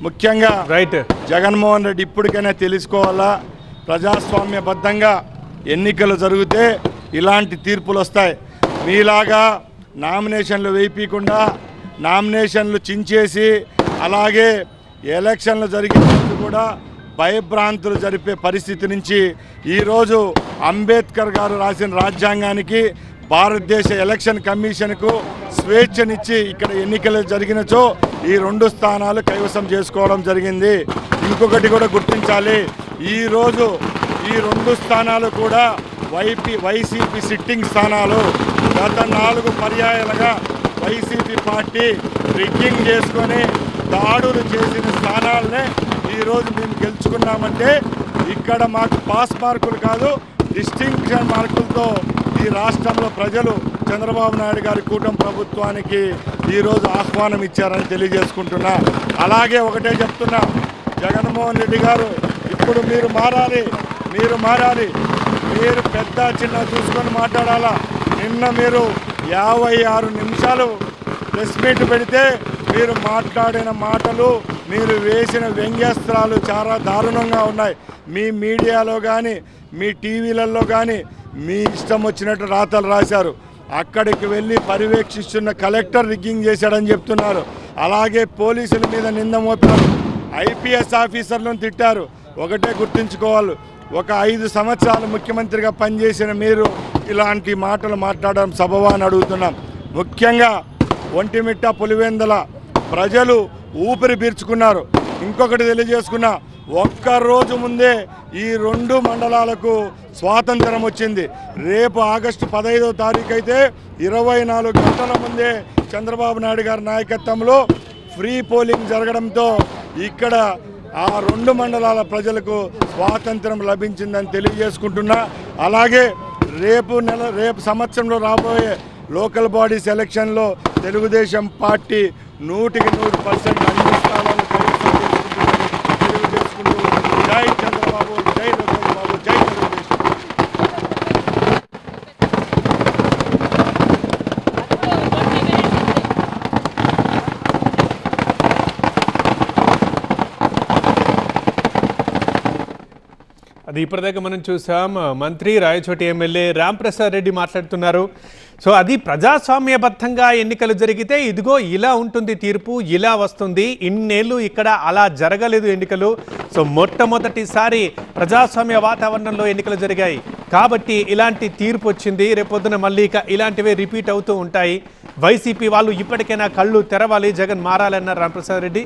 ముఖ్యంగా జగన్మోహన్ రెడ్డి ఇప్పటికైనా తెలుసుకోవాలా, ప్రజాస్వామ్యబద్ధంగా ఎన్నికలు జరిగితే ఇలాంటి తీర్పులు వస్తాయి. మీలాగా నామినేషన్లు వేయకుండా నామినేషన్లు చించేసి అలాగే ఎలక్షన్లు జరిగినప్పుడు కూడా భయభ్రాంతులు జరిపే పరిస్థితి నుంచి ఈరోజు అంబేద్కర్ గారు రాసిన రాజ్యాంగానికి భారతదేశ ఎలక్షన్ కమిషన్కు స్వేచ్ఛనిచ్చి ఇక్కడ ఎన్నికలు జరిగినచో ఈ 2 స్థానాలు కైవసం చేసుకోవడం జరిగింది. ఇంకొకటి కూడా గుర్తించాలి, ఈరోజు ఈ 2 స్థానాలు కూడా వైసీపీ సిట్టింగ్ స్థానాలు. గత 4 పర్యాయాలుగా వైసీపీ పార్టీ రిగ్గింగ్ చేసుకొని దాడులు చేసిన స్థానాలనే ఈరోజు మేము గెలుచుకున్నామంటే ఇక్కడ మాకు పాస్ మార్కులు కాదు, డిస్టింక్షన్ మార్కులతో ఈ రాష్ట్రంలో ప్రజలు చంద్రబాబు నాయుడు గారి కూటమి ప్రభుత్వానికి ఈరోజు ఆహ్వానం ఇచ్చారని తెలియజేసుకుంటున్నా. అలాగే ఒకటే చెప్తున్నా, జగన్మోహన్ రెడ్డి గారు ఇప్పుడు మీరు మారాలి, మీరు పెద్ద చిన్న చూసుకొని మాట్లాడాలా. నిన్న మీరు 56 నిమిషాలు ప్రెస్ మీట్ పెడితే మీరు మాట్లాడిన మాటలు, మీరు వేసిన వ్యంగ్యాస్త్రాలు చాలా దారుణంగా ఉన్నాయి. మీ మీడియాలో కానీ మీ టీవీలలో కానీ మీ ఇష్టం వచ్చినట్టు రాతలు రాశారు. అక్కడికి వెళ్ళి పర్యవేక్షిస్తున్న కలెక్టర్ రిగ్గింగ్ చేశాడని చెప్తున్నారు. అలాగే పోలీసుల మీద నింద మోపారు, ఐపీఎస్ ఆఫీసర్లను తిట్టారు. ఒకటే గుర్తుంచుకోవాలి, ఒక 5 సంవత్సరాలు ముఖ్యమంత్రిగా పనిచేసిన మీరు ఇలాంటి మాటలు మాట్లాడడం సబబా అని అడుగుతున్నాం. ముఖ్యంగా ఒంటిమిట్ట పులివెందుల ప్రజలు ఊపిరి పీల్చుకున్నారు. ఇంకొకటి తెలియజేసుకున్నా, ఒక్కరోజు ముందే ఈ 2 మండలాలకు స్వాతంత్రం వచ్చింది. రేపు ఆగస్టు 15వ తారీఖు అయితే 24 గంటల ముందే చంద్రబాబు నాయుడు గారి నాయకత్వంలో ఫ్రీ పోలింగ్ జరగడంతో ఇక్కడ ఆ 2 మండలాల ప్రజలకు స్వాతంత్రం లభించిందని తెలియజేసుకుంటున్నా. అలాగే రేపు సంవత్సరంలో రాబోయే లోకల్ బాడీస్ ఎలక్షన్లో తెలుగుదేశం పార్టీ 100% అన్ని స్థానాలు తెలియజేసుకుంటూ జై చంద్రబాబు, జై లోకేష్ బాబు, జై తెలుగుదేశం. అది ఇప్పటిదాకా మనం చూసాం. మంత్రి రాయచోటి ఎమ్మెల్యే రాంప్రసాద్ రెడ్డి మాట్లాడుతున్నారు. సో అది ప్రజాస్వామ్యబద్ధంగా ఎన్నికలు జరిగితే ఇదిగో ఇలా ఉంటుంది తీర్పు, ఇలా వస్తుంది. ఇన్నేళ్ళు ఇక్కడ అలా జరగలేదు ఎన్నికలు. సో మొట్టమొదటిసారి ప్రజాస్వామ్య వాతావరణంలో ఎన్నికలు జరిగాయి కాబట్టి ఇలాంటి తీర్పు వచ్చింది. రేపొద్దున మళ్ళీ ఇక ఇలాంటివే రిపీట్ అవుతూ ఉంటాయి. వైసీపీ వాళ్ళు ఇప్పటికైనా కళ్ళు తెరవాలి, జగన్ మారాలన్నారు రాంప్రసాద్ రెడ్డి.